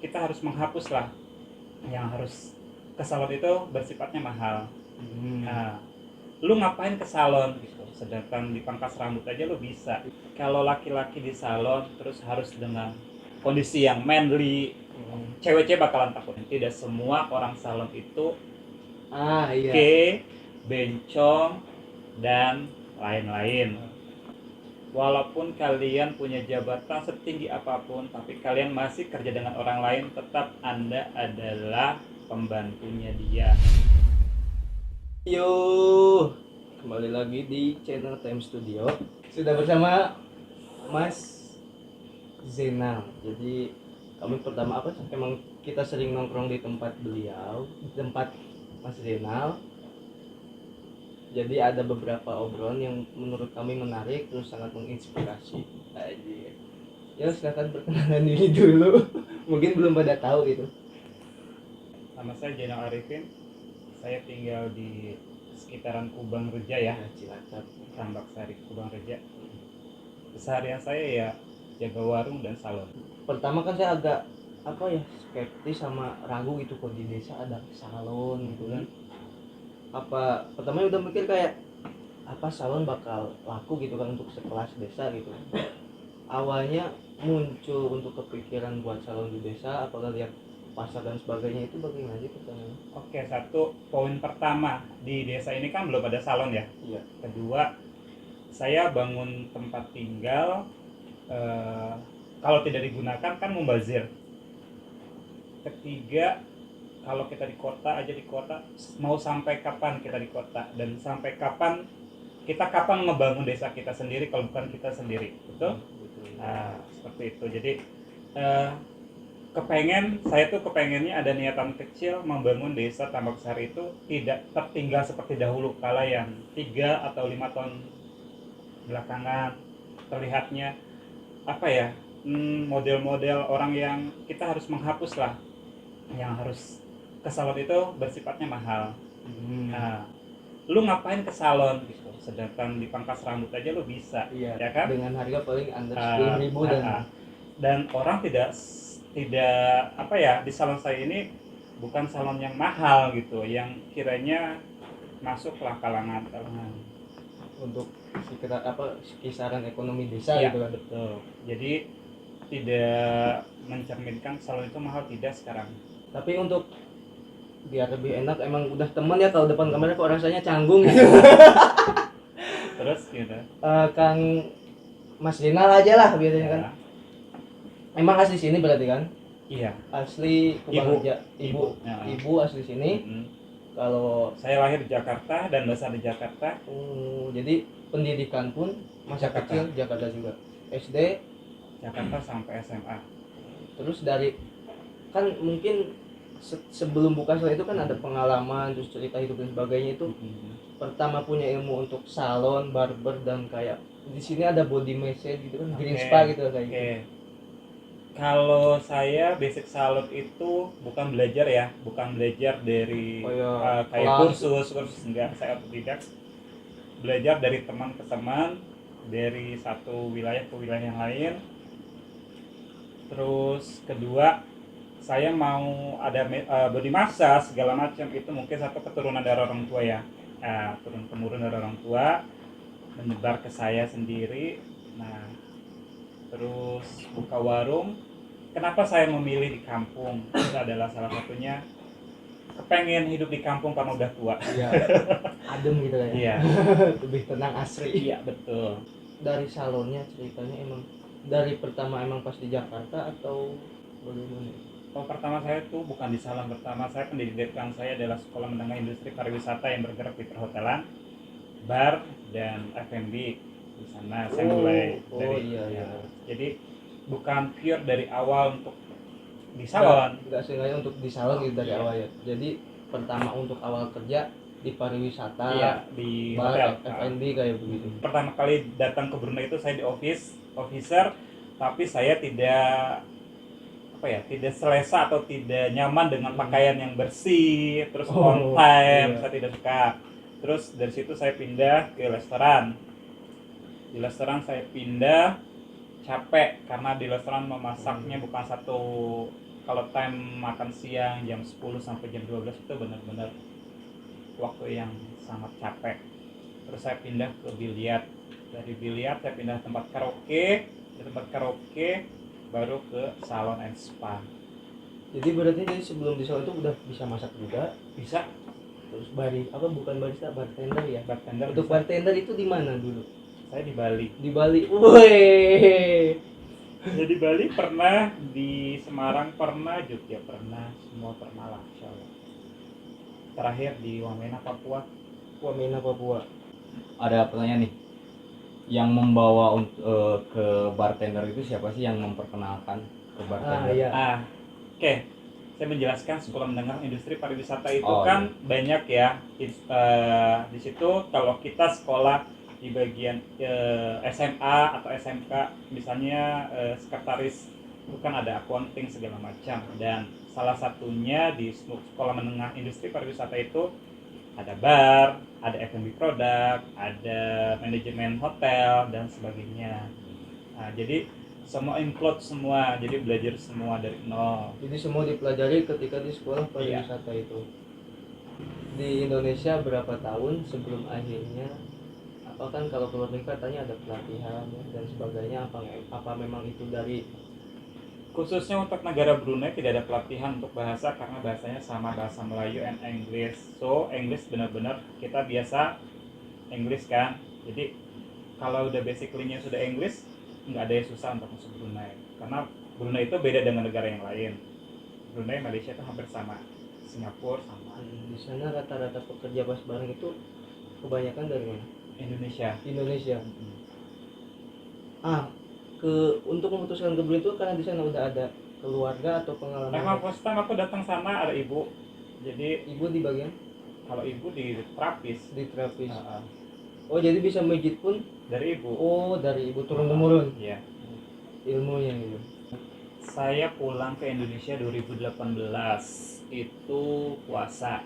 kita harus menghapus lah yang harus ke salon itu bersifatnya mahal. Nah, lu ngapain ke salon gitu, sedangkan dipangkas rambut aja lu bisa. Kalau laki-laki di salon terus harus dengan kondisi yang manly, cewek-cewek bakalan takut. Tidak semua orang salon itu Iya. oke, bencong dan lain-lain. Walaupun kalian punya jabatan setinggi apapun, tapi kalian masih kerja dengan orang lain, tetap Anda adalah pembantunya dia. Yo, kembali lagi di channel Time Studio. Sudah bersama Mas Zainal. Jadi kami pertama emang kita sering nongkrong di tempat beliau, di tempat Mas Zainal. Jadi ada beberapa obrolan yang menurut kami menarik terus sangat menginspirasi. Aja. Ya silakan perkenalan diri dulu. Mungkin belum pada tahu gitu. Nama saya Zainal Arifin. Saya tinggal di sekitaran Kubang Reja ya, Cilacap. Tambak Sari, Kubang Reja. Keseharian saya ya jaga warung dan salon. Pertama kan saya agak skeptis sama ragu gitu kok di desa ada salon gitu kan. Pertamanya udah mikir kayak salon bakal laku gitu kan untuk sekelas desa gitu. Awalnya muncul untuk kepikiran buat salon di desa, apalagi lihat pasar dan sebagainya, itu bagaimana sih pertamanya? Oke, satu poin pertama, di desa ini kan belum ada salon ya. Iya. Kedua, saya bangun tempat tinggal, kalau tidak digunakan kan membazir. Ketiga, kalau kita di kota mau sampai kapan kita di kota, dan sampai kapan ngebangun desa kita sendiri kalau bukan kita sendiri, betul? Nah, seperti itu. Jadi saya tuh kepengennya ada niatan kecil membangun desa Tambak Sari itu tidak tertinggal seperti dahulu kala yang 3 atau 5 tahun belakangan terlihatnya model-model orang yang kita harus menghapus lah yang harus ke salon itu bersifatnya mahal. Nah, lu ngapain ke salon gitu, sedangkan dipangkas rambut aja lu bisa, Iya, ya kan? dengan harga paling under 10.000 dan orang tidak di salon saya ini bukan salon yang mahal gitu, yang kiranya masuklah kalangan untuk sekitar kisaran ekonomi desa ya, gitu kan. betul. Jadi tidak mencerminkan salon itu mahal, tidak sekarang. Tapi untuk biar lebih enak emang udah temen ya, kalau depan kamera kok rasanya canggung gitu. Terus gitu. Kang Mas Zainal aja lah biasanya kan. Ya. Emang asli sini berarti kan? Iya. Asli Kubang Reja. Ibu. Ibu asli sini. Kalau saya lahir di Jakarta dan besar di Jakarta. Jadi pendidikan pun masa Jakarta. kecil Jakarta juga. SD Jakarta sampai SMA. Terus dari kan mungkin sebelum buka salon itu kan ada pengalaman terus cerita hidup dan sebagainya itu. Pertama punya ilmu untuk salon, barber, dan kayak di sini ada body massage gitu kan, green spa gitu kayak gitu. Kalau saya basic salon itu bukan belajar dari kayak kursus enggak, saya otodidak. Belajar dari teman ke teman, dari satu wilayah ke wilayah yang lain. Terus kedua, saya mau ada body massage segala macam, itu mungkin satu keturunan dari orang tua ya, turun temurun dari orang tua, menyebar ke saya sendiri. Nah, terus buka warung. Kenapa saya memilih di kampung? Itu adalah salah satunya kepengen hidup di kampung karena udah tua. Iya. Adem gitu ya. Iya. Lebih tenang, asri. Iya, betul. Dari salonnya ceritanya emang dari pertama emang pas di Jakarta atau bagaimana? Oh, pertama saya tuh bukan di salon. Pertama saya, pendidikan saya adalah Sekolah Menengah Industri Pariwisata yang bergerak di perhotelan, bar, dan F&B. Di sana saya mulai jadi bukan pure dari awal untuk di salon. Enggak sengaja untuk di salon gitu dari awal ya. Jadi pertama untuk awal kerja di pariwisata, di bar, hotel, F&B kayak begitu. Pertama kali datang ke Brunei itu saya di officer, tapi saya tidak selesa atau tidak nyaman dengan pakaian yang bersih, terus on time. Saya tidak suka. Terus dari situ saya pindah ke restoran. Di restoran saya pindah capek karena di restoran memasaknya bukan satu kalau time makan siang jam 10 sampai jam 12 itu benar-benar waktu yang sangat capek. Terus saya pindah ke biliar. Dari biliar saya pindah ke tempat karaoke, di tempat karaoke baru ke salon and spa. Jadi berarti dari sebelum di salon itu udah bisa masak juga. Bisa Terus bukan barista, bartender ya. bartender. Untuk Bisa. bartender itu di mana dulu? Saya di Bali. Di Bali. Wih. Jadi Bali pernah, di Semarang pernah, Jogja pernah, semua pernah lah insya Allah. Terakhir di Wamena, Papua. Wamena, Papua. Ada pertanyaan nih, yang membawa ke bartender itu siapa sih yang memperkenalkan ke bartender? Iya. Oke. Saya menjelaskan sekolah menengah industri pariwisata itu Oh, kan banyak ya. Di situ kalau kita sekolah di bagian SMA atau SMK, misalnya sekretaris itu kan ada accounting segala macam, dan salah satunya di sekolah menengah industri pariwisata itu ada bar, ada F&B produk, ada manajemen hotel dan sebagainya. Nah, jadi semua include semua, jadi belajar semua dari nol. Jadi semua dipelajari ketika di sekolah pariwisata itu. Di Indonesia berapa tahun sebelum akhirnya apa kan kalau keluar negeri katanya ada pelatihan ya, dan sebagainya, apa memang itu dari Khususnya untuk negara Brunei tidak ada pelatihan untuk bahasa karena bahasanya sama, bahasa Melayu and English. So English benar-benar kita biasa English kan. Jadi kalau udah basically-nya sudah English, nggak ada yang susah untuk masuk Brunei. Karena Brunei itu beda dengan negara yang lain. Brunei, Malaysia itu hampir sama. Singapura sama. di sana rata-rata pekerja pas bareng itu kebanyakan dari mana? Indonesia. Indonesia. Mm-mm. Untuk memutuskan ke Brunei itu karena di sana udah ada keluarga atau pengalaman? Memang first time aku datang sana ada ibu. Jadi Ibu di bagian kalau ibu di terapis. di terapis. Ah, Oh jadi bisa mijit pun dari ibu. dari ibu turun temurun Iya. ilmunya gitu. Saya pulang ke Indonesia 2018 itu puasa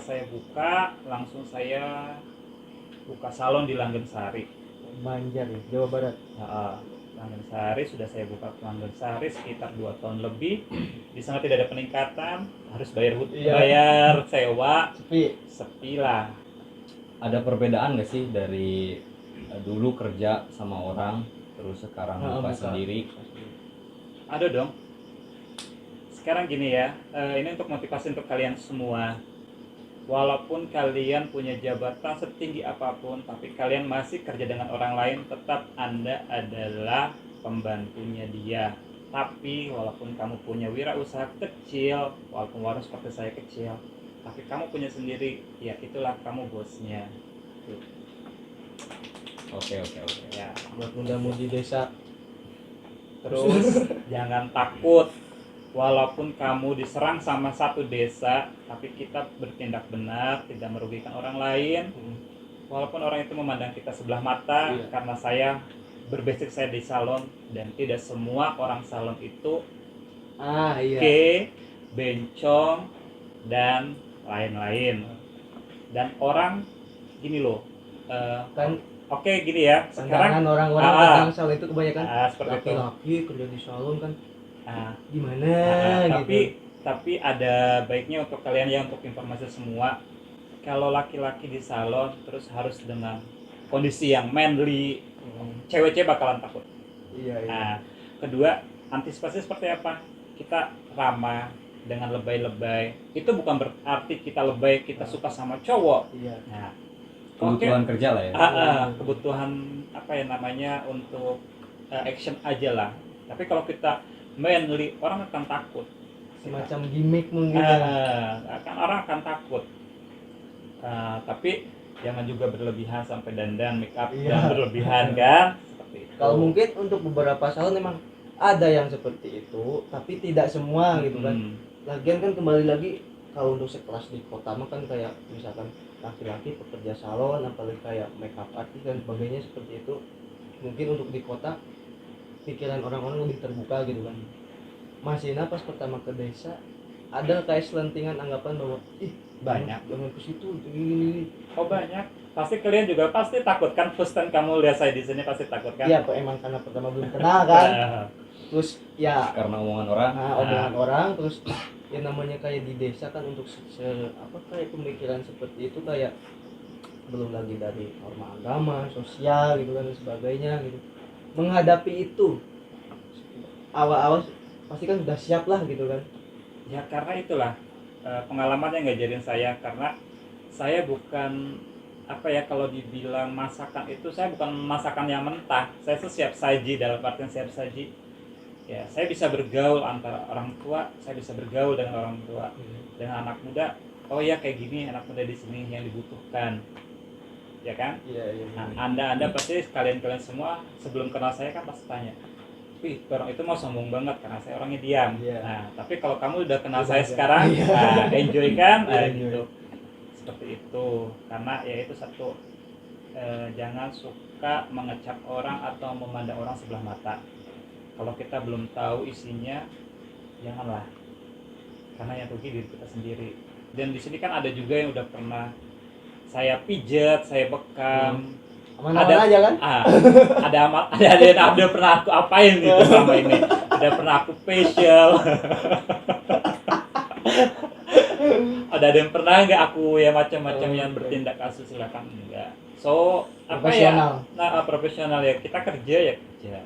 saya buka, langsung saya buka salon di Langgensari. Banjar ya, Jawa Barat. Langgensari sudah saya buka Langgensari sekitar 2 tahun lebih. Di sana tidak ada peningkatan, harus bayar Iya. bayar sewa, Sepi. lah. Ada perbedaan nggak sih dari dulu kerja sama orang terus sekarang buka sendiri? Ada dong. Sekarang gini ya, ini untuk motivasi untuk kalian semua. Walaupun kalian punya jabatan setinggi apapun, tapi kalian masih kerja dengan orang lain, tetap Anda adalah pembantunya dia. Tapi walaupun kamu punya wirausaha kecil, walaupun warung seperti saya kecil, tapi kamu punya sendiri, ya itulah kamu bosnya. Oke. Ya, Buat muda-mudi desa. terus jangan takut. Walaupun kamu diserang sama satu desa, tapi kita bertindak benar, tidak merugikan orang lain. Walaupun orang itu memandang kita sebelah mata, Iya. karena saya berbasic saya di salon, dan tidak semua orang salon itu Iya. bencong dan lain-lain. Dan orang gini loh, Kan oke gini ya. pandangan Sekarang orang-orang tentang salon itu kebanyakan seperti itu. laki-laki kerja di salon kan gimana Tapi gitu. ada baiknya untuk kalian ya, untuk informasi semua. Kalau laki-laki di salon terus harus dengan kondisi yang manly, cewek-cewek bakalan takut. Iya. Nah, kedua, antisipasi seperti apa? Kita ramah dengan lebay-lebay. Itu bukan berarti kita lebay, kita suka sama cowok. Iya. Nah, Kebutuhan kerja lah ya. kebutuhan apa ya namanya, untuk action aja lah. Tapi kalau kita manly, orang akan takut. Semacam gimmick mungkin. Orang akan takut. Tapi jangan juga berlebihan sampai dandan, make up yang berlebihan kan. Seperti itu. Kalau mungkin untuk beberapa salon memang ada yang seperti itu, tapi tidak semua gitu kan. Lagian kan kembali lagi kalau untuk sekelas di kota mah kan kayak misalkan laki-laki pekerja salon, apalagi kayak makeup artist dan sebagainya seperti itu. Mungkin untuk di kota pikiran orang-orang lebih terbuka gitu kan. Masihna pas pertama ke desa ada kayak selentingan anggapan bahwa banyak jangan ke situ ini. Oh banyak. Pasti kalian juga pasti takut kan, first time kamu lihat saya di sini pasti takut kan? Iya, emang karena pertama belum kenal kan. terus ya karena omongan orang. omongan orang, terus yang namanya kayak di desa kan untuk kayak pemikiran seperti itu kayak belum lagi dari norma agama, sosial gitu kan dan sebagainya gitu. Menghadapi itu awal-awal pasti kan sudah siap lah gitu kan. Ya karena itulah pengalamannya nggak jadiin saya, karena saya bukan kalau dibilang masakan itu, saya bukan masakan yang mentah. Saya tuh siap saji, dalam artian siap saji. Ya, saya bisa bergaul antara orang tua, saya bisa bergaul dengan orang tua, dengan anak muda. Oh ya kayak gini anak muda di sini yang dibutuhkan, ya kan? Iya. Nah, anda pasti kalian semua sebelum kenal saya kan pasti tanya, wih orang itu mau sombong banget karena saya orangnya diam. Iya. Nah tapi kalau kamu udah kenal saya Iya. sekarang, nah, enjoy kan? Iya, Gitu. Seperti itu. Karena ya itu satu, jangan suka mengecap orang atau memandang orang sebelah mata. Kalau kita belum tahu isinya, janganlah. Karena yang rugi diri kita sendiri. Dan di sini kan ada juga yang udah pernah saya pijat, saya bekam. Aman-aman aja kan? Ada pernah aku apain gitu selama ini. Ada pernah aku facial. ada yang pernah nggak aku ya macam-macam yang bertindak asusila, kan enggak. So Profesional. Profesional ya, kita kerja ya kerja.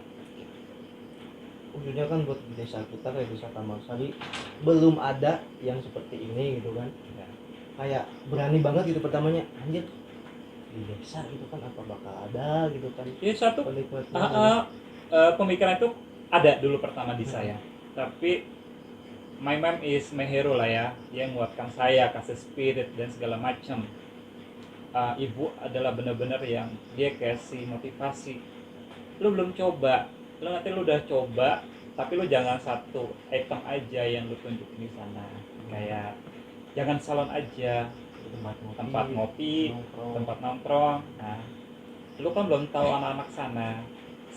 Khususnya kan buat di desa kita kayak desa Tamarsari belum ada yang seperti ini gitu kan. Ya. Kayak berani banget gitu pertamanya, anjir di desa gitu kan apa bakal ada gitu kan. Ini satu Penikmatnya. pemikiran itu ada dulu pertama di saya, tapi my mom is my hero lah ya, dia menguatkan saya, kasih spirit dan segala macam. Ibu adalah benar-benar yang dia kasih motivasi. Lu belum coba, lu nanti lu udah coba, tapi lu jangan satu item aja yang lu tunjukin di sana. Kayak jangan salon aja, tempat ngopi, tempat nongkrong. Nah, lu kan belum tahu anak-anak sana.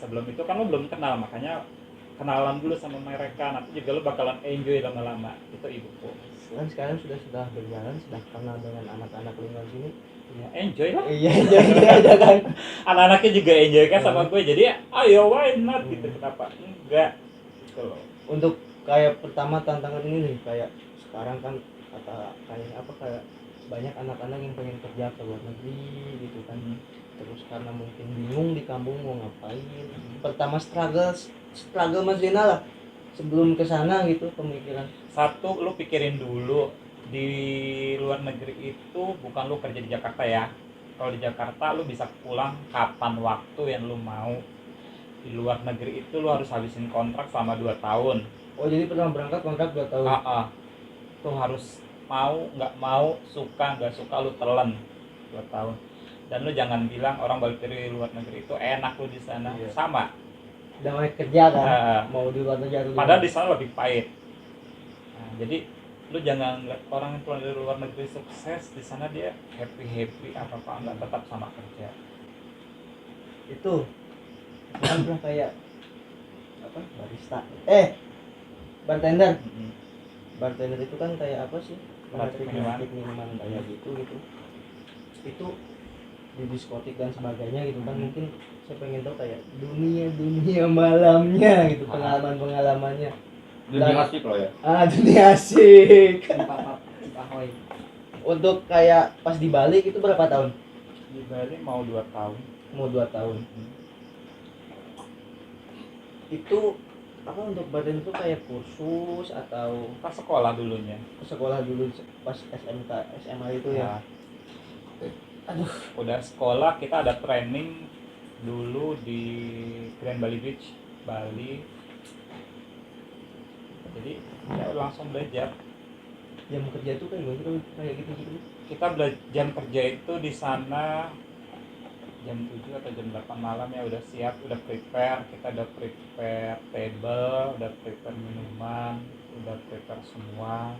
Sebelum itu kan lu belum kenal, makanya kenalan dulu sama mereka. Nanti juga lu bakalan enjoy lama-lama. Itu ibuku. Kan sekarang sudah berjalan, sudah kenal dengan anak-anak lingkungan sini. Ya, enjoy lah. Iya aja kan. Anak-anaknya juga enjoy kan sama gue. Jadi ayo why not gitu. Kenapa enggak? Gitu loh. Untuk kayak pertama tantangan ini nih, kayak sekarang kan kayak banyak anak-anak yang pengen kerja ke luar negeri gitu kan. Terus karena mungkin bingung di kampung mau ngapain. Pertama struggle Mas Zena lah sebelum ke sana gitu pemikiran. Satu, lu pikirin dulu di luar negeri itu bukan lu kerja di Jakarta ya. Kalau di Jakarta lu bisa pulang kapan waktu yang lu mau. Di luar negeri itu lu harus habisin kontrak selama 2 tahun. Oh jadi pertama berangkat kontrak 2 tahun. Tuh harus mau nggak mau, suka nggak suka lu telan 2 tahun. Dan lu jangan bilang orang balik dari luar negeri itu enak lu di sana. Iya. Sama. Udah mau kerja kan, mau di luar negeri atau Padahal di sana lebih pahit. Nah, jadi lu jangan lihat orang yang pulang dari luar negeri sukses, di sana dia happy apa enggak, tetap sama kerja. itu kan pernah kayak barista bartender. Bartender itu kan kayak apa sih, Meracik minuman kayak gitu itu di diskotik dan sebagainya gitu kan. Mungkin saya pengen tahu kayak dunia malamnya gitu, pengalamannya Dunia asik loh ya. Dunia asik. Untuk kayak pas di Bali itu berapa tahun? Di Bali mau 2 tahun. Mau 2 tahun. Itu untuk badan itu kayak kursus atau Pas sekolah dulunya. sekolah dulu pas SMK SMA itu ya? Aduh. Udah sekolah, kita ada training dulu di Grand Bali Beach, Bali. Jadi ya langsung belajar. Jam kerja itu kayak gitu. Kita jam kerja itu di sana jam 7 atau jam 8 malam ya udah siap, udah prepare. Kita udah prepare table, udah prepare minuman, udah prepare semua.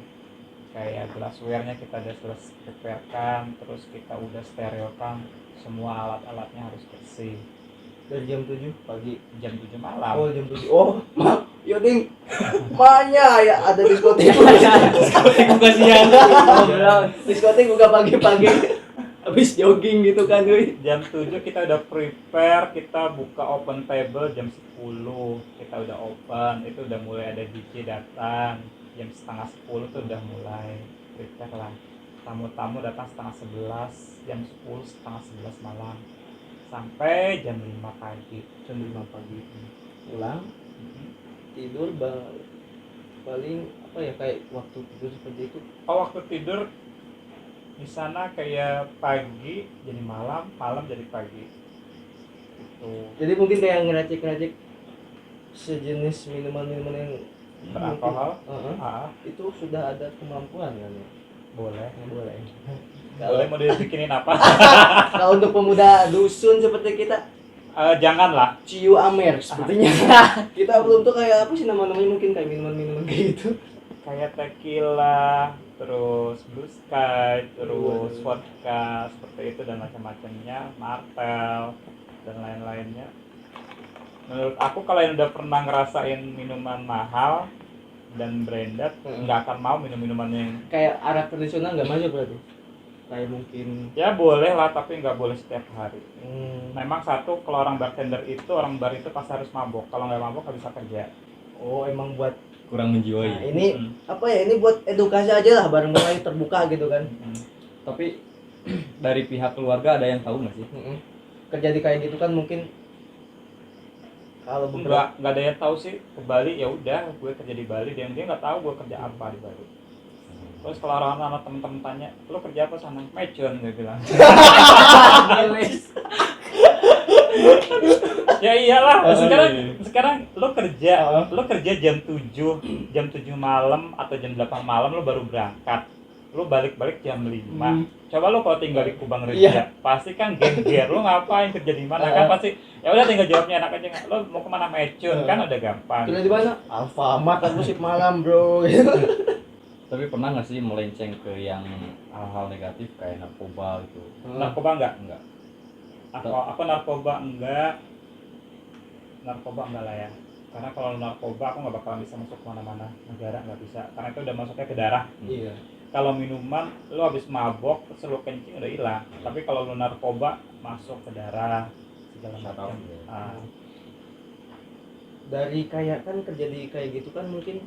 Kayak glassware-nya kita udah preparekan, terus kita udah sterilkan, semua alat-alatnya harus bersih. Dari jam 7 pagi. Jam 7 malam. Oh, jam 7. Oh, maaf. Yoding. Makanya ya ada diskotik. Diskotik buka siang. Diskotik buka pagi-pagi. habis jogging gitu kan euy. Jam 7 kita udah prepare, kita buka open table jam 10 kita udah open, itu udah mulai ada DJ datang jam setengah 10 tuh udah mulai prepare lah, tamu-tamu datang setengah 11, jam 10 setengah 11 malam sampai jam 5 pagi. Jam 5 pagi. Pulang tidur paling apa ya, kayak waktu tidur seperti itu. Oh, waktu tidur di sana kayak pagi jadi malam, malam jadi pagi gitu. Jadi mungkin kayak ngeracik-ngeracik sejenis minuman-minuman yang Beralkohol. mungkin, itu sudah ada kemampuan kan ya? Boleh Boleh. boleh mau dibikinin apa? Kalau untuk pemuda dusun seperti kita, Janganlah. Ciu Amer sepertinya. Kita belum tuh kayak apa sih namanya, mungkin kayak minuman-minuman kayak gitu. Kayak tequila, terus blue sky, terus Waduh. vodka seperti itu dan macam-macamnya, martel dan lain-lainnya. Menurut aku kalau yang udah pernah ngerasain minuman mahal dan branded, nggak akan mau minum-minuman yang Kayak arak tradisional nggak masuk berarti? Kayak mungkin ya boleh lah tapi nggak boleh setiap hari. Memang satu, kalau orang bartender itu, orang bar itu pasti harus mabok. Kalau nggak mabok nggak bisa kerja. oh emang buat Kurang menjiwai. nah, ini apa ya, ini buat edukasi aja lah, bareng mulai terbuka gitu kan. Tapi dari pihak keluarga ada yang tahu nggak sih? Kerja di kayak gitu kan mungkin kalau beberapa Nggak ada yang tahu sih. Ke Bali ya udah, gue kerja di Bali, dia nggak tahu gue kerja apa di Bali. Terus kalau orang-orang temen-temen tanya, lo kerja apa sana? Mecon, gue bilang. Ya iyalah, sekarang lo kerja jam 7 malam atau jam 8 malam lo baru berangkat. Lo balik jam 5. Coba lo kalau tinggal di Kubang Reja, pasti kan gengger. Lo ngapain kerja di mana? Kan pasti ya udah tinggal jawabnya enak aja. Lo mau kemana? Mecun, kan udah gampang. kerja di mana? Alfamart aku sip malam, bro. Tapi pernah nggak sih melenceng ke yang hal-hal negatif kayak narkoba gitu? Narkoba enggak? Enggak. Aku narkoba enggak lah ya, karena kalau narkoba aku nggak bakalan bisa masuk kemana-mana negara, nggak bisa, karena itu udah masuknya ke darah. Iya. Kalau minuman lo habis mabok terus lo kencing udah hilang, tapi kalau lo narkoba masuk ke darah segala Bisa tahu. macam. Dari kayak kan kerja di kayak gitu kan mungkin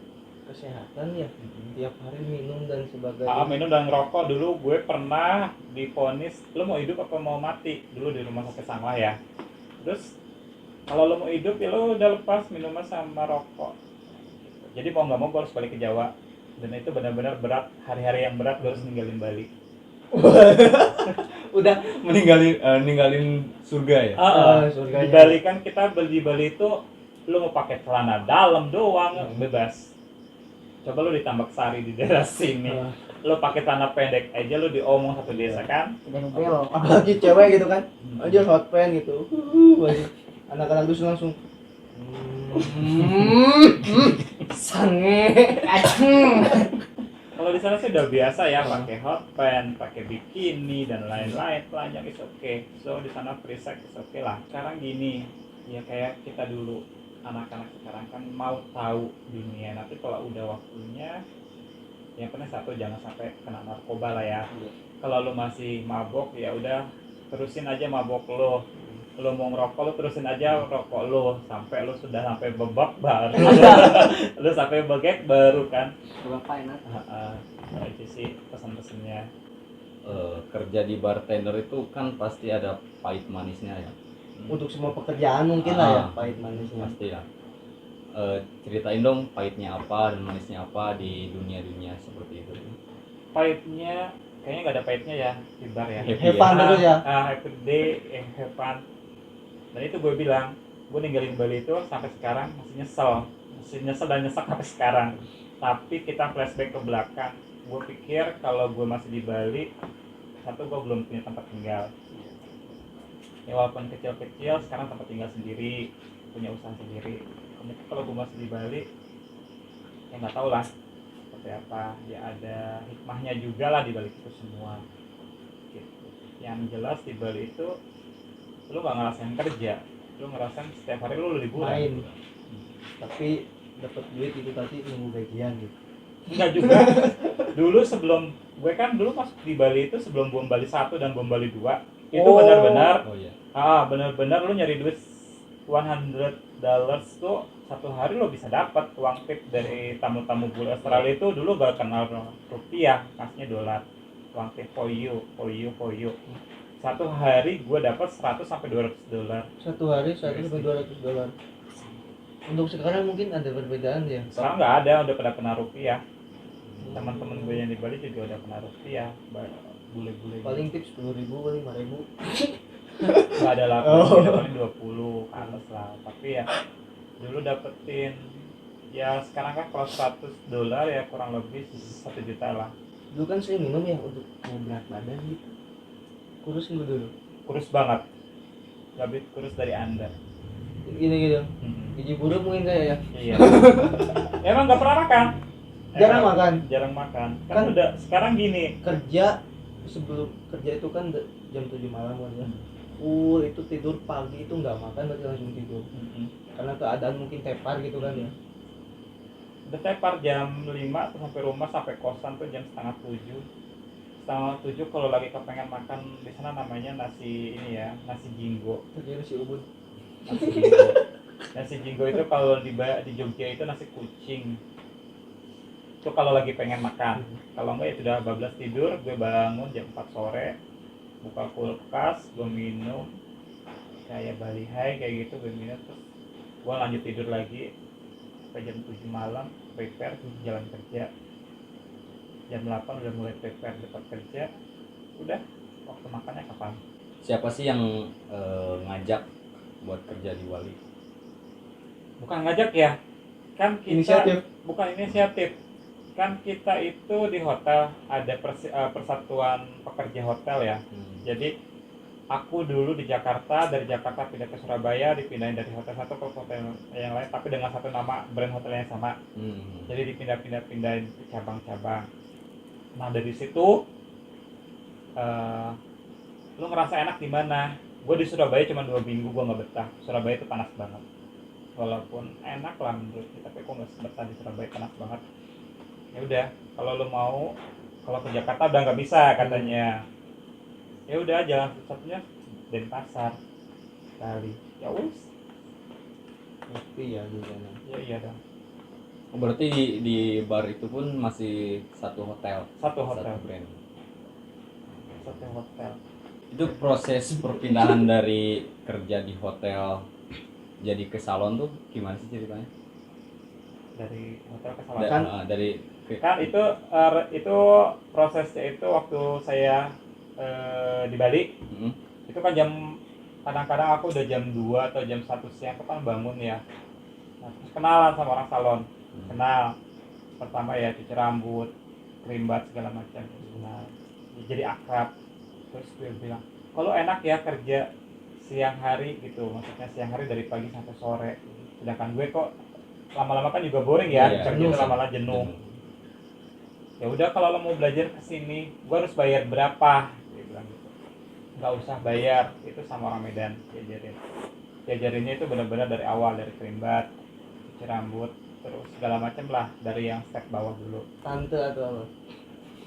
kesehatan ya, tiap hari minum dan sebagainya. Minum dan ngerokok. Dulu gue pernah divonis, lo mau hidup apa mau mati, dulu di rumah sakit Sanglah ya. Terus kalau lo mau hidup ya lo udah lepas minuman sama rokok. Jadi mau nggak mau gue harus balik ke Jawa, dan itu benar-benar berat, hari-hari yang berat gue harus ninggalin Bali. Udah Ninggalin surga ya? Di surganya. Bali kan kita di Bali itu lo mau pakai celana dalam doang bebas. Coba lo di Tambak Sari di daerah sini, lo pakai celana pendek aja lo diomong satu desa kan. Apalagi cewek gitu kan, aja hot pen gitu. Anak-anak dusun langsung sange. Kalau di sana sih udah biasa ya, pakai hot pants, pakai bikini dan lain-lain, telanjang is okay. So di sana free sex is okay lah. Sekarang gini, ya kayak kita dulu, anak-anak sekarang kan mau tahu dunia. Nanti kalau udah waktunya, yang penting satu jangan sampai kena narkoba lah ya. Kalau lo masih mabok ya udah terusin aja mabok lo. Lo mau ngerokok lo terusin aja rokok lo sampai lo sudah sampai bebek baru. Lo sampai begek baru kan. Itu sih pesan-pesannya. Kerja di bartender itu kan pasti ada pahit manisnya ya. Untuk semua pekerjaan mungkin lah ya, pahit manisnya. Pasti ya. Ceritain dong pahitnya apa dan manisnya apa di dunia seperti itu. Pahitnya kayaknya nggak ada pahitnya ya di bar ya. Happy Fun terus ya. Happy day, have fun. Dan itu gue bilang, gue ninggalin Bali itu sampai sekarang masih nyesel dan nyesek sampai sekarang. Tapi kita flashback ke belakang, gue pikir kalau gue masih di Bali, satu gue belum punya tempat tinggal. Ya walaupun kecil-kecil, sekarang tempat tinggal sendiri, punya usaha sendiri. Kemudian kalau gue masih di Bali, ya nggak tau lah seperti apa. Ya ada hikmahnya juga lah di balik itu semua. Gitu. Yang jelas di Bali itu lu nggak ngerasain kerja, lu ngerasain setiap hari lu liburan. Main. Tapi dapat duit itu tadi nunggu gajian gitu. Enggak juga. Dulu sebelum gue kan dulu masuk di Bali itu sebelum bom Bali 1 dan bom Bali 2 itu Oh. benar-benar Oh iya. benar-benar lu nyari duit $100 tuh satu hari lo bisa dapat uang tip dari tamu-tamu bule Australia itu dulu gak kenal rupiah, kasnya dolar. Uang tip for you. Satu hari gue dapat 100 sampai $200. Satu hari 100 sampai $200. Untuk sekarang mungkin ada perbedaan ya. Sekarang nggak ada, udah pada kena rupiah. Teman-teman gue yang di Bali juga udah kena rupiah, bule-bule. Paling tips 10.000 paling 5.000. Nggak ada lah, paling 20 ke atas lah. Tapi ya dulu dapetin ya sekarang kan kalau $100 ya kurang lebih 1 juta lah. Dulu kan saya minum ya untuk berat badan gitu. Kurus nggak dulu? Kurus banget, lebih kurus dari anda. Gini gitu. Gigi buruk mungkin kayak ya. Iya. Emang nggak pernah makan? Jarang makan. Jarang makan. Kan Kan- udah sekarang gini. Kerja sebelum kerja itu kan jam 7 malam kan ya. Itu tidur pagi itu nggak makan berarti langsung tidur. Karena keadaan mungkin tepar gitu kan ya. Udah tepar jam 5 tuh sampai rumah, sampai kosan tuh jam setengah 7. Setengah 7 kalau lagi kepengen makan di sana namanya nasi ini ya, nasi jinggo. Kerjanya si Ubud. Nasi jinggo. Nasi jinggo itu kalau di Jogja itu nasi kucing. Itu kalau lagi pengen makan. Kalau enggak ya sudah bablas tidur, gue bangun jam 4 sore, buka kulkas, gue minum kayak Bali High kayak gitu, gue minum terus gue lanjut tidur lagi sampai jam 7 malam, prepare jalan kerja. Jam 8 udah mulai prepare dekat kerja. Udah, waktu makannya kapan? Siapa sih yang ngajak buat kerja di Bali? Bukan ngajak ya, kan kita Inisiatif. bukan inisiatif, kan kita itu di hotel ada persatuan pekerja hotel ya. Jadi aku dulu di Jakarta, dari Jakarta pindah ke Surabaya, dipindahin dari hotel satu ke hotel yang lain tapi dengan satu nama brand hotel yang sama. Jadi dipindahin ke cabang-cabang. Nah dari situ lu ngerasa enak di mana? Gue di Surabaya cuma 2 minggu, gue nggak betah. Surabaya itu panas banget. Walaupun enak lah menurut kita, tapi kok nggak betah di Surabaya, panas banget. Ya udah, kalau lu mau, kalau ke Jakarta udah nggak bisa katanya. Ya udah, jalan satu-satunya Denpasar kali. Ya wis. Tapi ya di sana. Ya iya dong. Oh, berarti di bar itu pun masih satu hotel. Satu hotel. Satu brand. Satu hotel. Itu proses perpindahan dari kerja di hotel jadi ke salon tuh gimana sih ceritanya? Dari hotel ke Da- salon. dari Kan itu prosesnya itu waktu saya di Bali. Itu kan kadang-kadang aku udah jam 2 atau jam 1 siang tuh kan bangun ya. Nah, terus kenalan sama orang salon. Kenal. Pertama ya cuci rambut, kerimbat segala macam. Kenal. Jadi akrab. Terus gue bilang, kalau enak ya kerja siang hari gitu, maksudnya siang hari dari pagi sampai sore. Sedangkan gue kok lama-lama kan juga boring ya, Iya, kerja jenuh. lama-lama jenuh. Ya udah kalau lo mau belajar ke sini, gue harus bayar berapa? Dia bilang gitu. Nggak usah bayar, itu sama orang Medan diajarinnya itu benar-benar dari awal, dari kerimbat, cuci rambut, terus segala macam lah, dari yang step bawah dulu. Tante atau apa?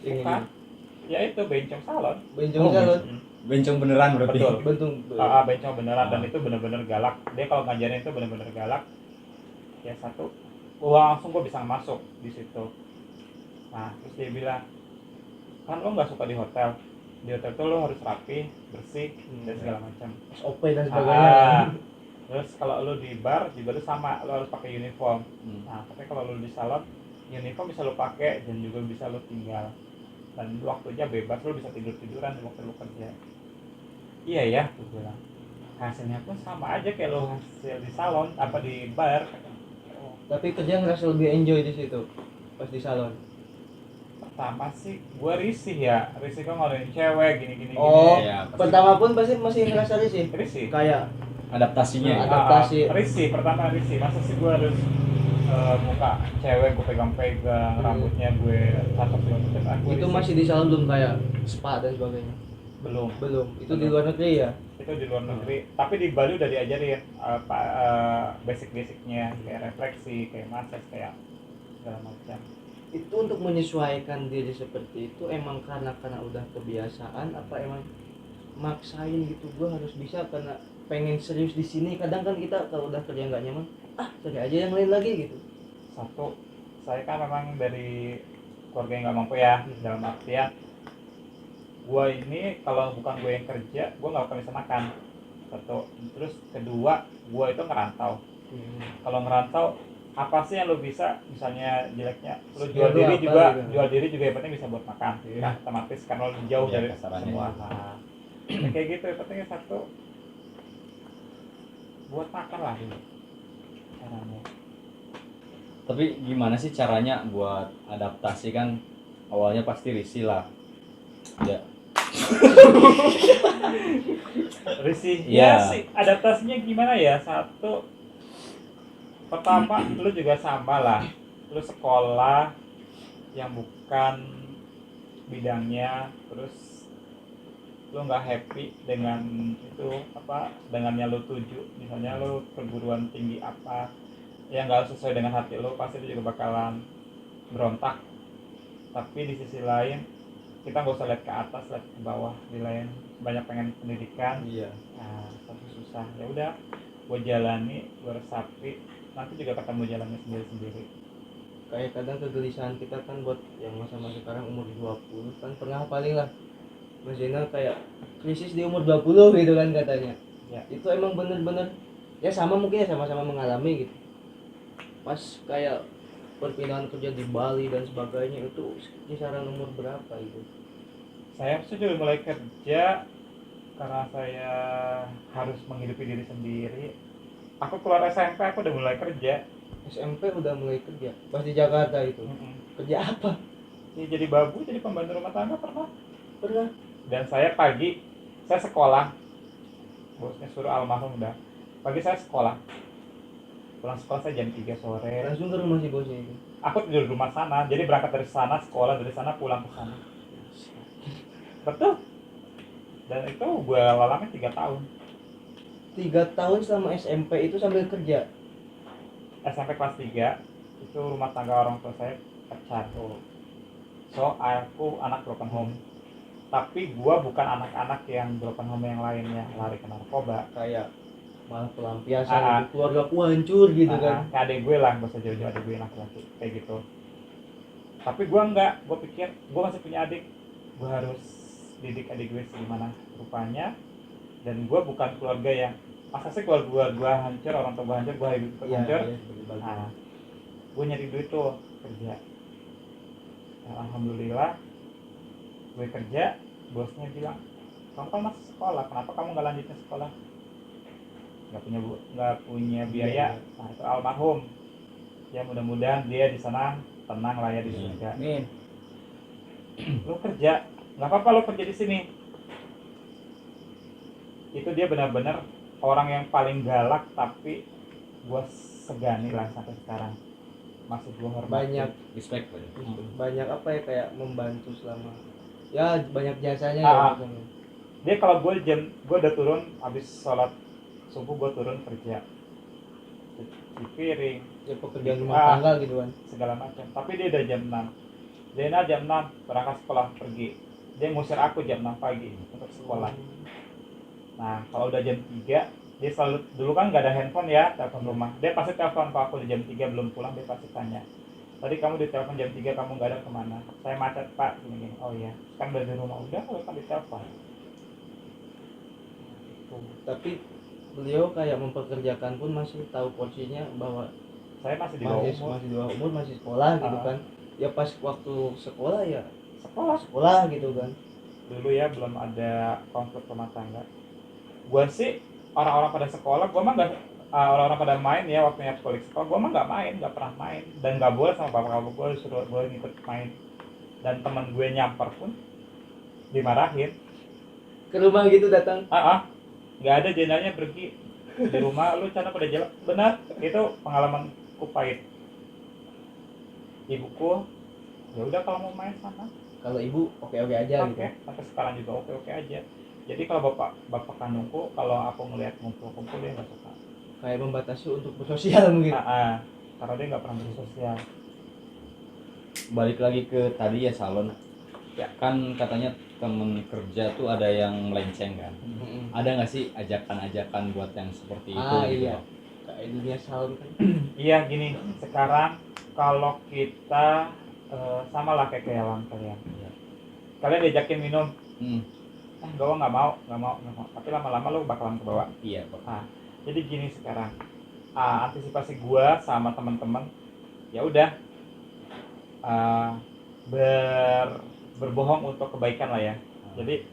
Yang Bukan, ini. ya itu bencong salon. Bencong Oh, salon. bencong beneran berarti. Betul. Bentung. Bencong beneran, dan itu benar-benar galak. Dia kalau ngajarin itu benar-benar galak. Ya satu, langsung gue bisa masuk di situ. Nah terus dia bilang, kan lo nggak suka di hotel tuh lo harus rapi, bersih, dan segala macam. SOP dan sebagainya. Terus kalau lo di bar juga lo sama, lo harus pakai uniform. Nah tapi kalau lo di salon, uniform bisa lo pakai dan juga bisa lo tinggal, dan waktunya bebas, lo bisa tiduran di waktu lo kerja. Iya ya, gue bilang, hasilnya pun sama aja kayak lo hasil di salon apa di bar. Tapi kerja ngerasa lebih enjoy di situ pas di salon. Pertama sih gue risih kan ngelain cewek gini. Oh, Iya, pasti. pertama pun pasti masih ngerasa risih. Risih. Kayak Adaptasinya. Ada. Adaptasi. Risih, pertama risih. Masa sih gue harus muka cewek gue pegang-pegang, rambutnya gue cakep segala macam. itu masih di salon belum kayak spa dan sebagainya. belum. Itu di luar negeri ya. Itu di luar negeri. Tapi di Bali udah diajarin basic-basicnya kayak refleksi, kayak massage, kayak segala macam. itu untuk menyesuaikan diri seperti itu emang karena udah kebiasaan apa emang maksain gitu gue harus bisa karena pengen serius di sini. Kadang kan kita kalau udah kerja nggak nyaman cari aja yang lain lagi gitu. Satu, saya kan memang dari keluarga yang nggak mampu ya, dalam artian gue ini kalau bukan gue yang kerja gue nggak akan bisa makan. Satu, terus kedua gue itu ngerantau. Kalau ngerantau apa sih yang lo bisa, misalnya jeleknya lo Skill jual lo diri apa juga, gitu. jual diri juga yang penting bisa buat makan. Iya. Nah otomatis karena lo jauh Iya, dari kasarannya semua. gitu. Nah, ya kayak gitu, yang penting satu buat makan lah dulu caranya. Tapi gimana sih caranya buat adaptasi kan awalnya pasti risih lah. Ya, Risih Iya. ya sih, adaptasinya gimana ya? Satu, pertama lu juga sama lah, lu sekolah yang bukan bidangnya, terus lu nggak happy dengan itu apa dengan yang lu tuju, misalnya lu perguruan tinggi apa yang nggak sesuai dengan hati lu, pasti lu juga bakalan berontak. Tapi di sisi lain kita nggak usah lihat ke atas, lihat ke bawah. Di lain banyak pengen pendidikan, Iya. nah tapi susah, ya udah gue jalani, gue resapi, nanti juga ketemu jalannya sendiri-sendiri. Kayak kadang kegelisahan kita kan buat yang masa-masa sekarang umur 20 kan pernah paling lah Mas Zainal kayak krisis di umur 20 gitu kan katanya. Ya. Itu emang bener-bener ya sama mungkin ya sama-sama mengalami gitu. Pas kayak perpindahan kerja di Bali dan sebagainya itu kisaran umur berapa itu? Saya sudah mulai kerja karena saya harus menghidupi diri sendiri. Aku keluar SMP aku udah mulai kerja. SMP udah mulai kerja pas di Jakarta itu. Kerja apa? Ya, jadi babu, jadi pembantu rumah tangga pernah. Pernah. Dan saya pagi, saya sekolah. Bosnya suruh almarhum udah. Pagi saya sekolah. Pulang sekolah saya jam 3 sore. Langsung ke rumah si bosnya itu. Aku tidur di rumah sana, jadi berangkat dari sana, sekolah dari sana, pulang ke sana. Betul. Dan itu gue lalami 3 tahun. 3 tahun selama SMP itu sambil kerja. SMP kelas 3 itu rumah tangga orang tua saya pecah. So aku anak broken home. Tapi gua bukan anak-anak yang broken home yang lainnya, lari ke narkoba. Kayak malah pelampiasan Ah, gitu, keluarga aku hancur gitu kan. Kayak adek gue lah, gak usah jauh-jauh, adek gue laki-laki kayak gitu. Tapi gua enggak, gua pikir gua masih punya adik, gua harus didik adik gue segimana rupanya. Dan gua bukan keluarga yang masa sih keluarga gua hancur, orang tua gua hancur, gua hidup hancur. Nah, gue nyari duit tuh kerja. Nah, alhamdulillah gue kerja, bosnya bilang kamu kan masih sekolah, kenapa kamu nggak lanjutin sekolah? Nggak punya biaya. Nah itu almarhum. Ya mudah-mudahan dia di sana tenang lah ya di surga. Amin. Lo kerja, nggak apa-apa lo kerja di sini. Itu dia benar-benar orang yang paling galak, tapi gue segani lah sampai sekarang. Masih gue hormati. respect. Banyak apa ya kayak membantu selama ya banyak jasanya Ah, ya. Dia kalau gue udah turun habis sholat subuh, gue turun kerja, cuci piring, Ya pekerjaan rumah Ah. tangga gitu kan. segala macam. Tapi dia udah jam 6, Zainal jam 6 berangkat sekolah pergi, dia ngusir aku jam 6 pagi untuk sekolah. Nah kalau udah jam 3 dia selalu, dulu kan nggak ada handphone ya, telepon rumah, dia pasti telepon kalau aku di jam 3 belum pulang, dia pasti tanya, tadi kamu ditelepon jam 3 kamu nggak ada, kemana? Saya macet pak, gini. Oh iya, kan udah di rumah. Udah kalau kan ditelepon. Tapi beliau kayak mempekerjakan pun masih tahu porsinya bahwa Saya masih di bawah umur. masih di bawah umur, masih sekolah gitu Ah. kan. Ya pas waktu sekolah ya Sekolah sekolah gitu kan. dulu ya, belum ada konflik rumah tangga. Gua sih orang-orang pada sekolah, gua mah nggak, orang-orang pada main ya waktunya sekolah, gua mah nggak main, nggak pernah main, dan nggak boleh sama bapak kamu, gua suruh gue ngikut main. Dan teman gue nyamper pun dimarahin. Ke rumah gitu datang. Nggak ada, jendelanya pergi di rumah lu cara pada jalan. Benar, itu pengalamanku pahit. Ibuku ya udah kalau mau main sana. Kalau ibu oke-oke aja Oke, gitu. sampai sekarang juga oke-oke aja. Jadi kalau bapak kandungku, kalau aku ngelihat ngumpul-ngumpul, dia nggak suka. Kayak membatasi untuk bersosial mungkin. Karena dia nggak pernah bersosial. balik lagi ke tadi ya salon. Ya. Kan katanya temen kerja tuh ada yang melenceng kan. Ada nggak sih ajakan-ajakan buat yang seperti itu gitu? Iya. Kayak dunia salon kan. Iya gini, sekarang kalau kita sama lah kayak yang kalian. Kalian diajakin minum, Hmm, gue nggak mau. Tapi lama-lama lo bakalan kebawa. iya Pak. Nah, jadi gini sekarang, antisipasi gua sama teman-teman, ya udah ah, berbohong untuk kebaikan lah ya. Jadi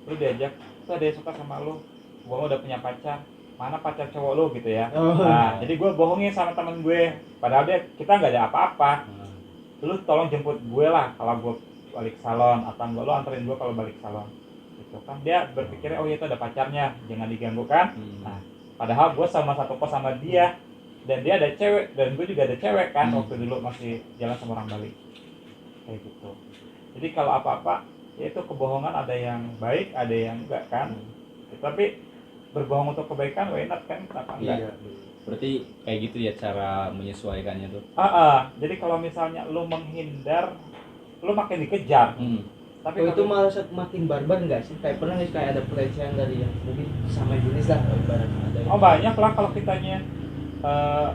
lu diajak, tuh ada yang suka sama lu, gua udah punya pacar, mana pacar cowok lu gitu ya. Oh. Nah, jadi gua bohongin sama temen gue, padahal kita nggak ada apa-apa. Hmm. Lu tolong jemput gue lah kalau gue balik salon, atau enggak lu anterin gue kalau balik salon gitu kan. Dia berpikirnya oh itu ada pacarnya, jangan diganggu kan. Nah, padahal gue sama satu kos sama dia, dan dia ada cewek dan gue juga ada cewek kan. Waktu dulu masih jalan sama orang Bali kayak gitu. Jadi kalau apa-apa ya itu kebohongan, ada yang baik ada yang enggak kan. Tapi berbohong untuk kebaikan why not kan, kenapa enggak. Iya. Berarti kayak gitu ya cara menyesuaikannya tuh. Jadi kalau misalnya lu menghindar, lu makin dikejar. Tapi Oh, itu kalau- malah makin barbar nggak sih? Kayak pernah nggak sih kayak ada pelecehan dari yang mungkin sama jenis lah ibaratnya ada. Oh banyak lah kalau kitanya,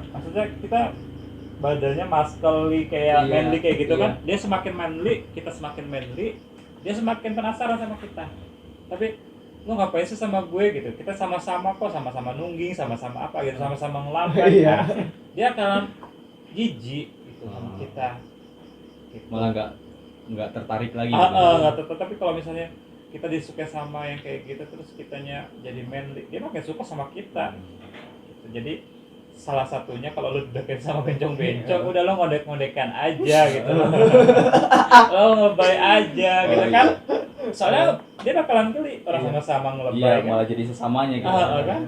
maksudnya kita badannya muscly kayak Iya, manly kayak gitu iya. kan. Dia semakin manly, kita semakin manly, dia semakin penasaran sama kita. Tapi lu ngapain sih sama gue gitu? Kita sama-sama kok, sama-sama nungging, sama-sama apa gitu, sama-sama ngelambat. Iya. Nah, dia akan jijik gitu sama kita. Gitu. Malah nggak tertarik lagi gitu. Nggak tapi kalau misalnya kita disukai sama yang kayak gitu terus kitanya jadi manly, dia makin suka sama kita. Gitu. Jadi salah satunya kalau lu deketin sama bencong-bencong, udah lo ngondek-ngondekan aja gitu. Lo ngelebay aja gitu kan. Soalnya dia bakalan geli orang sama-sama ngelebay Iya, kan. malah jadi sesamanya gitu. Kan?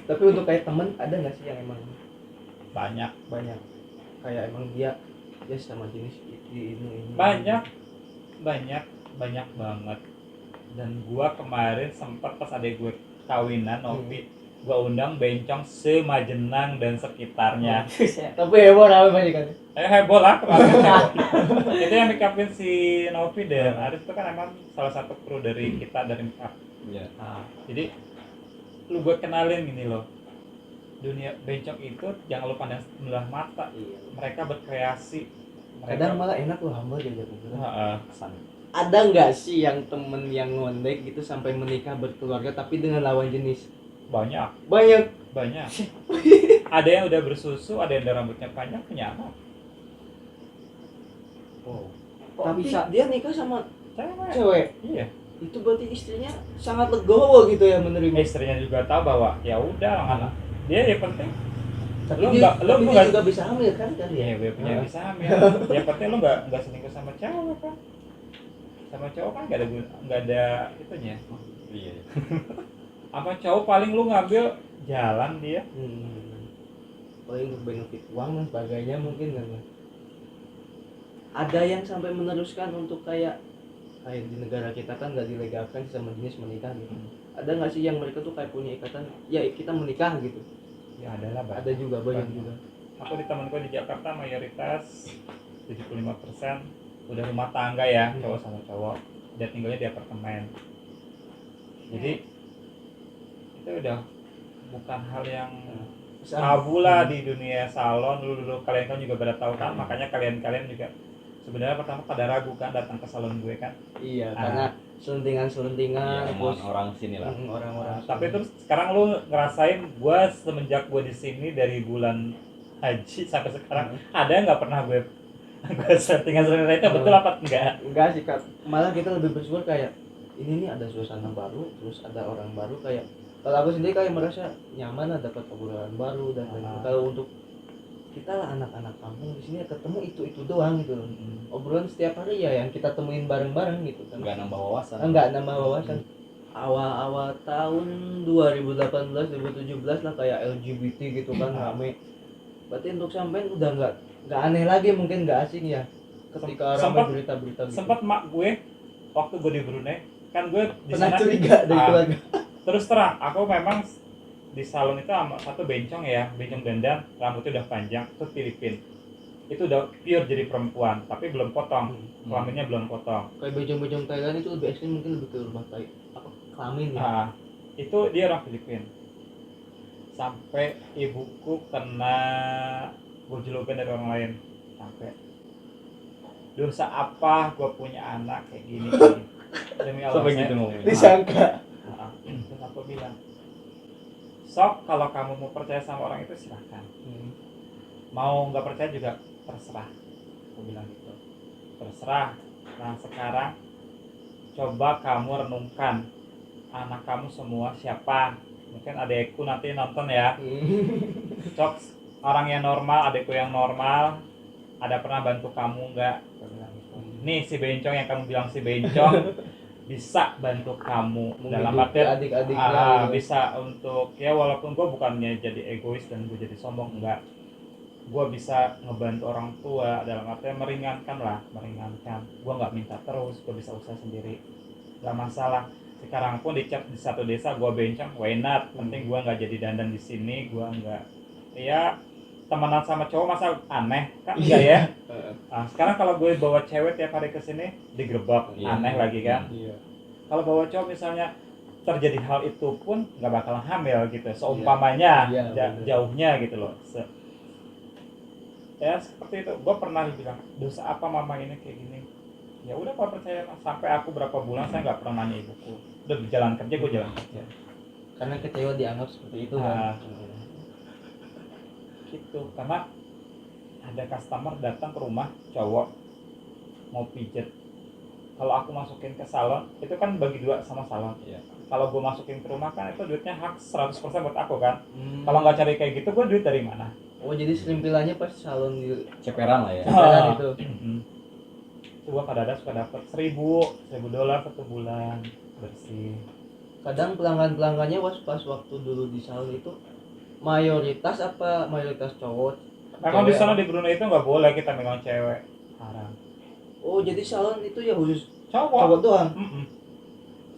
Tapi untuk kayak temen ada nggak sih yang emang Banyak kayak emang dia sama jenis ini banget. Dan gua kemarin sempat pas adek gue kawinan Novi, gua undang bencong Semajenang dan sekitarnya. tapi heboh rame banyak kan. Heboh lah kemarin. Itu yang make-upin si Novi dan Arif itu kan emang salah satu kru dari kita dari make-up. Iya. Nah, jadi lu gue kenalin gini loh, dunia bencong itu jangan lu pandang sebelah mata. Mereka berkreasi. Kadang malah enak loh humble jadi Kesan. ada nggak sih yang temen yang ngondek gitu sampai menikah berkeluarga tapi dengan lawan jenis? banyak. Ada yang udah bersusu, ada yang udah rambutnya panjang, punya anak. Tapi dia nikah sama Cewek. cewek. Iya. Itu berarti istrinya sangat legowo gitu ya menerima. Istrinya juga tahu bahwa ya udah anak dia ya penting. Tapi Lu dia, nggak- lu tapi dia nggak- juga bisa hamil kan kali ya? Ya gue punya bisa hamil. Yang penting lu nggak selingkuh sama cewek kan. Sama cowok kan nggak ada itunya. Iya. Apa cowok paling lu ngambil jalan dia. Paling untuk benefit uang dan sebagainya mungkin kan. Ada yang sampai meneruskan untuk kayak di negara kita kan nggak dilegalkan sama jenis menikah gitu. Ada nggak sih yang mereka tuh kayak punya ikatan ya kita menikah gitu? Ya adalah banyak. Ada juga banyak juga. Aku di temanku di Jakarta mayoritas 75% udah rumah tangga ya, cowok sama cowok. Dia tinggalnya di apartemen. Jadi itu udah bukan hal yang tabu lah di dunia salon. Dulu kalian kan juga pada tahu kan, makanya kalian juga sebenarnya pertama pada ragu kan datang ke salon gue kan. Iya, Ah. karena selentingan Iya, terus orang sini lah. orang-orang. Tapi terus sekarang lu ngerasain gue semenjak gue di sini dari bulan haji sampai sekarang ada nggak pernah gue settingan itu betul apa enggak sih Kak. Malah kita lebih bersyukur kayak ini nih ada suasana baru, terus ada orang baru kayak kalau aku sendiri kayak merasa nyaman lah dapat obrolan baru dan lain-lain. Kalau untuk kita lah anak-anak kampung di sini ketemu itu doang gitu loh. Obrolan setiap hari ya yang kita temuin bareng-bareng gitu kan. Nggak nambah wawasan. Enggak nambah wawasan. Awal-awal tahun 2018 2017 lah kayak LGBT gitu kan rame. Berarti untuk sampean udah nggak aneh lagi, mungkin nggak asing ya ketika ramai berita-berita gitu. sempat mak gue waktu gue di Brunei kan gue di Pernah sana curiga dari keluarga. terus terang aku memang di salon itu sama satu bencong ya, bencong dandan rambutnya udah panjang, itu Filipin. itu udah pure jadi perempuan tapi belum potong, kelaminnya belum potong. Kayak bejong-bejong Thailand itu lebih ekstrim, mungkin lebih ke rumah kelamin ya. Nah, itu dia orang Filipina. Sampai ibuku kena gojolokan dari orang lain. Sampai dosa apa gue punya anak kayak gini. Demi Allah. Sampai gitu ngomongnya. Disangka. Terus aku bilang, sok kalau kamu mau percaya sama orang itu silahkan. Mau nggak percaya juga terserah. Aku bilang gitu. Terserah. Nah sekarang coba kamu renungkan anak kamu semua siapa. Mungkin adekku nanti nonton ya. Cok, orang yang normal, adekku yang normal, ada pernah bantu kamu nggak? Aku bilang gitu. Nih si bencong yang kamu bilang si bencong bisa bantu kamu dalam Menghidupi artian adik-adiknya. bisa untuk ya walaupun gue bukannya jadi egois dan gue jadi sombong, enggak, gue bisa ngebantu orang tua dalam artian meringankan, gue nggak minta terus, gue bisa usaha sendiri, nggak masalah. Sekarang pun dicap di satu desa gue bencong, why not, penting gue nggak jadi dandan di sini, gue nggak ya temenan sama cowok masa aneh kan, enggak ya. Nah, sekarang kalau gue bawa cewek tiap hari ke sini digerebek, Iya. aneh lagi kan. Iya. Kalau bawa cowok misalnya terjadi hal itu pun nggak bakalan hamil gitu, seumpamanya Iya, bener. jauhnya gitu loh. Ya seperti itu, gue pernah bilang dosa apa mama ini kayak gini. Ya udah kalau percaya, sampai aku berapa bulan saya nggak pernah nanya ibuku, udah jalan kerja gue jalan kerja Karena kecewa dianggap seperti itu Ah. kan. gitu. Karena ada customer datang ke rumah cowok mau pijet, kalau aku masukin ke salon itu kan bagi dua sama salon. Iya. Kalau gue masukin ke rumah kan itu duitnya hak 100% buat aku kan. Kalau nggak cari kayak gitu gue duit dari mana? Oh jadi selimpilannya pas salon di Ceperan lah ya. Ceperan itu. Itu gue kadang suka dapat $1,000 satu bulan bersih. Kadang pelanggan-pelanggannya pas waktu dulu di salon itu mayoritas cowok? Memang di Cewek sana apa? di Brunei itu nggak boleh kita megang cewek, haram. Oh jadi salon itu ya khusus Cowok. cowok doang.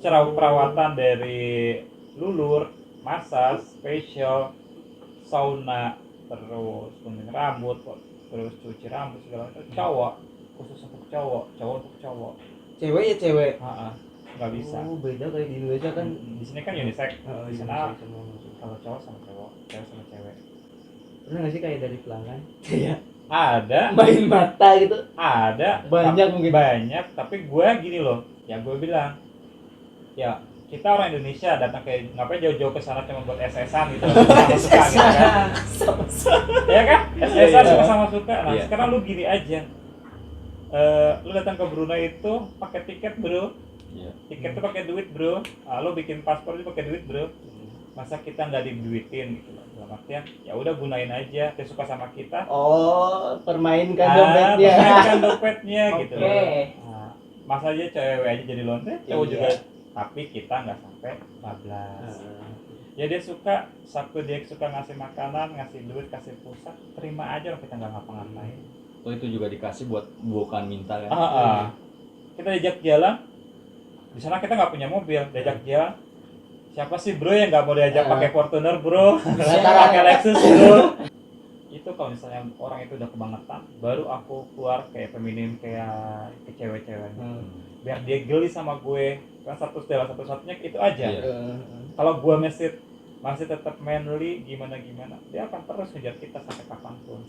Secara perawatan dari lulur, massage, facial, sauna, terus gunting rambut, terus cuci rambut segala macam cowok, khusus untuk cowok untuk cowok. Cewek ya cewek. Nggak bisa. Oh beda kayak di Indonesia kan. Di sini kan unisex, di sana Unisex semua. kalau cowok sama cowok, cewek sama cewek. Pernah nggak sih kayak dari pelanggan? Kayak Ada, main mata gitu. ada Banyak mungkin. banyak, tapi gue gini loh, yang gue bilang, ya kita orang Indonesia datang ke ngapain jauh-jauh ke sana cuma buat SS-an gitu, sama suka gitu kan, ya kan, SS-an Iya. sama suka. Nah Iya. sekarang lu gini aja, lu datang ke Brunei itu pakai tiket bro, Iya. tiket tuh pakai duit bro, lu bikin paspor itu pakai duit bro, masa kita nggak diduitin gitu loh. Dalam artian ya udah gunain aja, dia suka sama kita, Oh permainkan dompetnya. permainkan dompetnya gitu loh. Oke. Nah, masa aja cewek aja jadi lonte, cowok Iya. juga, tapi kita nggak sampai 14. Ya dia suka, Sabtu dia suka ngasih makanan, ngasih duit, kasih pulsa, terima aja loh, kita nggak ngapa-ngapain. Oh itu juga dikasih buat bukan minta kan? Kita diajak jalan, di sana kita nggak punya mobil, diajak jalan. Siapa sih bro yang nggak mau diajak pakai Fortuner bro, pakai Lexus bro? Itu kalau misalnya orang itu udah kebangetan, baru aku keluar kayak feminim, kayak ke cewek-cewek, biar dia geli sama gue. Kan satu-satunya itu aja. Iya. Kalau gue masih tetap manly gimana dia akan terus ngejar kita sampai kapanpun.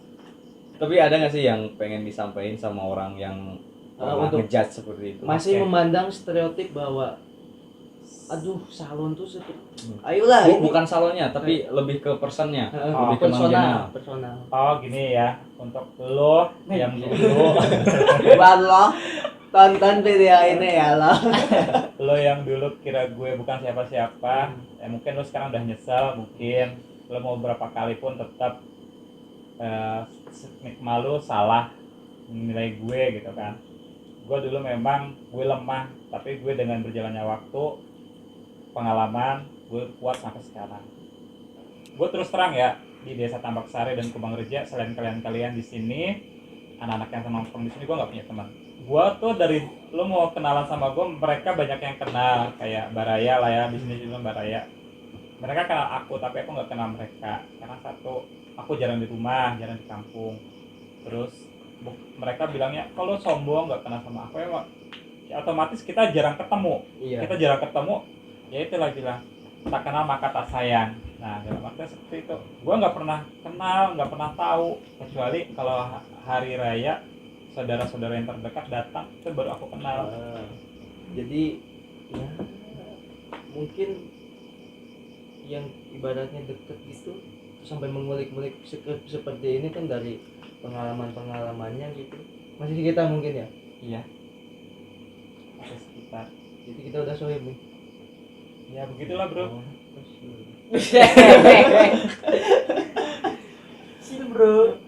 Tapi ada nggak sih yang pengen disampaikan sama orang yang Untuk ngejudge seperti itu? masih Oke. memandang stereotip bahwa aduh salon tuh ayolah ini Bukan salonnya, tapi lebih ke personnya, lebih ke personal personal. Oh gini ya, untuk lo yang dulu buat lo tonton video ini ya lo. lo yang dulu kira gue bukan siapa-siapa, ya mungkin lo sekarang udah nyesel, mungkin lo mau berapa kali pun tetap stigma lo salah menilai gue gitu kan. Gue dulu memang gue lemah, tapi gue dengan berjalannya waktu, pengalaman, gue kuat sampai sekarang. Gue terus terang ya, di Desa Tambak Sari dan Kubang Reja, selain kalian di sini, anak-anak yang nongkrong di sini, gue nggak punya teman. Gue tuh dari lo mau kenalan sama gue, mereka banyak yang kenal, kayak Baraya lah ya, di sini juga Baraya. Mereka kenal aku, tapi aku nggak kenal mereka. Karena satu, aku jarang di rumah, jarang di kampung. Terus Mereka bilangnya kalau sombong nggak kenal sama aku ya otomatis kita jarang ketemu. Iya. Kita jarang ketemu, ya itulah bilang tak kenal maka tak sayang. Nah dalam artinya seperti itu, gue nggak pernah kenal, nggak pernah tahu, kecuali kalau hari raya saudara-saudara yang terdekat datang itu baru aku kenal. Jadi ya mungkin yang ibaratnya deket gitu sampai mengulik-ngulik seperti ini kan dari pengalaman-pengalamannya gitu. Masih kita mungkin ya. Iya, masih sekitar. Jadi kita udah sohib nih. Ya begitulah bro. Sil bro.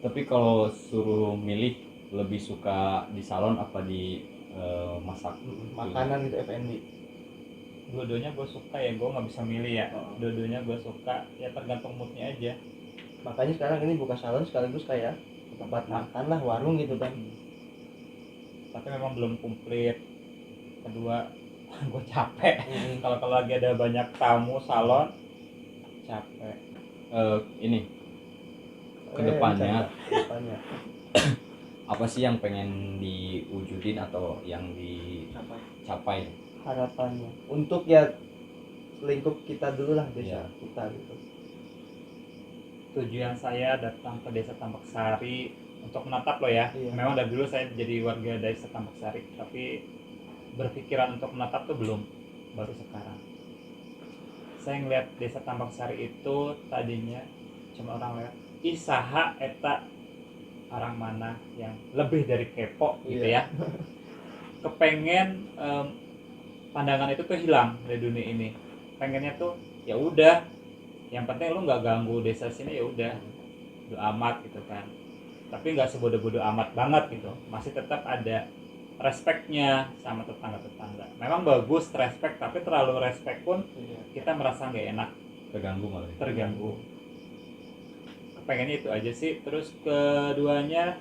Tapi kalau suruh milih lebih suka di salon apa di masak Makanan itu F&B. Dua-duanya gue suka ya, gue nggak bisa milih ya. Dua-duanya gue suka, ya tergantung moodnya aja. Makanya sekarang ini buka salon sekaligus kayak tempat makan lah, warung gitu kan. Tapi memang belum komplit. Kedua, gue capek. Kalau lagi ada banyak tamu salon, capek. Ini kedepannya Kedepannya apa sih yang pengen diwujudin atau yang dicapai? harapannya untuk ya lingkup kita dulu lah, desa kita gitu. Tujuan saya datang ke Desa Tambak Sari untuk menatap loh ya. Iya. Memang dari dulu saya jadi warga Desa Tambak Sari, tapi berpikiran untuk menatap tuh belum, baru sekarang. Saya ngeliat Desa Tambak Sari itu tadinya cuma orang lewat isaha eta orang mana yang lebih dari kepo gitu ya. Kepengen pandangan itu tuh hilang dari dunia ini. Pengennya tuh ya udah, yang penting lu nggak ganggu desa sini, ya udah bodo amat gitu kan. Tapi nggak sebodoh-bodoh amat banget gitu, masih tetap ada respeknya sama tetangga-tetangga. Memang bagus respect, tapi terlalu respect pun kita merasa nggak enak, Terganggu malah. terganggu. Kepengennya itu aja sih. Terus keduanya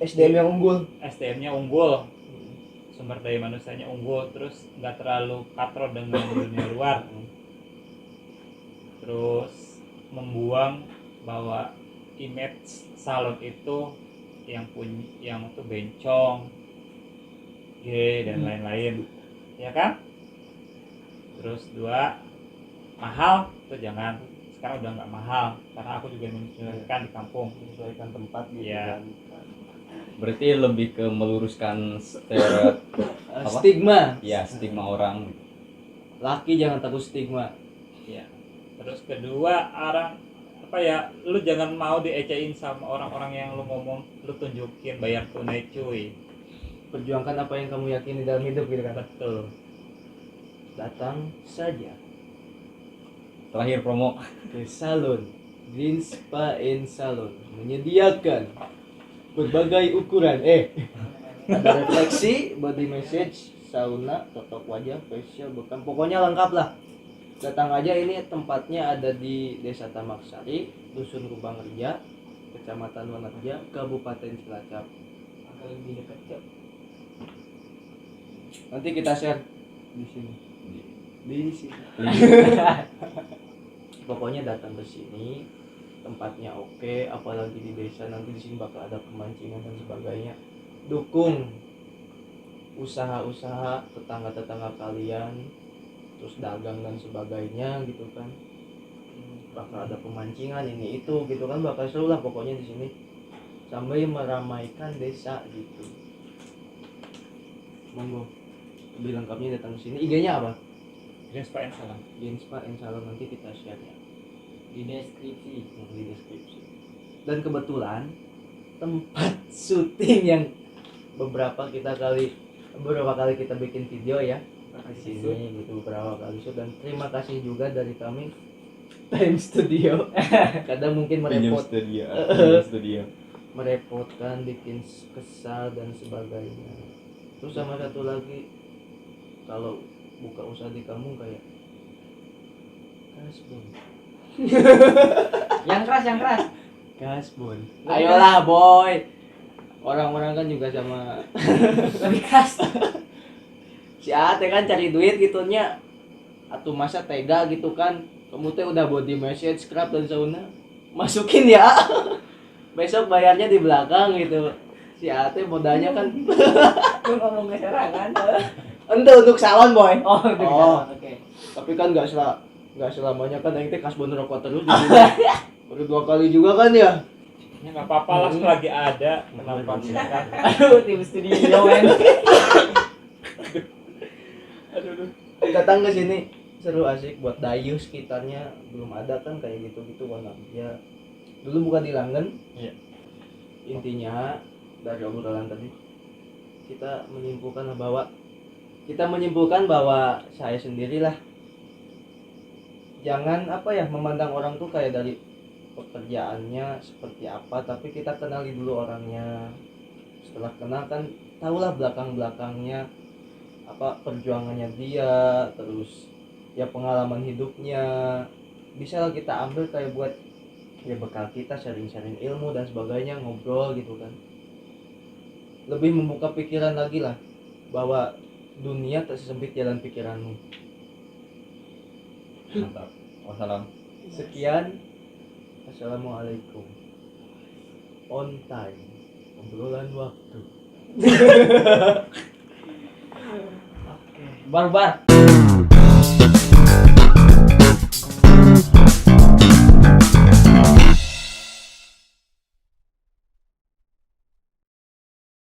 SDM yang unggul. SDM-nya unggul, sumber daya manusianya unggul, terus nggak terlalu katro dengan dunia luar. Terus membuang bahwa image salon itu yang tuh bencong, gay dan lain-lain, ya kan? Terus dua, mahal tuh jangan. Sekarang udah nggak mahal karena aku juga menyesuaikan di kampung, Menyesuaikan tempat gitu Iya. kan. Berarti lebih ke meluruskan stereotip Stigma. ya, stigma orang. Laki jangan takut stigma. ya. Terus kedua, lu jangan mau diecehin sama orang-orang yang lu ngomong, lu tunjukin bayar tunai cuy. Perjuangkan apa yang kamu yakini dalam hidup gitu kan. Betul. Datang saja Terakhir promo. ke salon Green Spa and Salon, menyediakan berbagai ukuran. Ada refleksi, body massage, sauna, totok wajah, facial, bekam, pokoknya lengkap lah. Datang aja, ini tempatnya ada di Desa Tambak Sari, Dusun Kubang Reja, Kecamatan Wanarja, Kabupaten Cilacap. Agak lebih dekat Cak. Nanti kita share di sini. Di sini. Pokoknya datang ke sini, tempatnya oke, apalagi di desa, nanti di sini bakal ada pemancingan dan sebagainya. Dukung usaha-usaha tetangga-tetangga kalian, terus dagang dan sebagainya gitu kan. Bakal ada pemancingan ini itu gitu kan, bakal seru lah pokoknya di sini. Sampai meramaikan desa gitu. Monggo. Lebih lengkapnya datang ke sini. IG-nya apa? Green Spa and Salon. Green Spa and Salon, nanti kita share ya Di deskripsi. di deskripsi. Dan kebetulan tempat syuting yang beberapa kali kita bikin video ya di sini gitu, beberapa kali shoot. Dan terima kasih juga dari kami Time Studio. Kadang mungkin studio. merepotkan, bikin kesal dan sebagainya. Terus sama satu lagi, kalau buka usaha di kamu kayak kasbon. Yang keras. Kasbon. Ayolah boy. Orang-orang kan juga sama Lebih keras. si Ate kan cari duit gitunya. Atuh masa tega gitu kan. Kamu teh udah body massage, scrub dan sauna. Masukin ya. besok bayarnya di belakang gitu. Si Ate modalnya kan Lu ngomong keserangan. untuk salon boy. Oh, udah Oh. oke. Tapi kan nggak selamanya kan yang teh kasbon rokok terus di sini. Baru 2 kali juga kan ya. Ya nggak apa-apa lah selagi ada. Kenapa tidak? Aduh, tim studio men. Datang ke sini seru asik buat dayu sekitarnya belum ada kan kayak gitu-gitu warna ya dulu bukan di Langen. Iya. Intinya dari obrolan tadi kita menyimpulkan bahwa saya sendirilah jangan memandang orang tuh kayak dari pekerjaannya seperti apa, tapi kita kenali dulu orangnya. Setelah kenal kan tahulah belakangnya perjuangannya dia, terus ya pengalaman hidupnya bisa lah kita ambil kayak buat ya bekal kita sharing-sharing ilmu dan sebagainya, ngobrol gitu kan, lebih membuka pikiran lagi lah bahwa dunia tak sesempit jalan pikiranmu. Mantap. Wassalam. Sekian, assalamualaikum. On time, obrolan waktu. Barbar.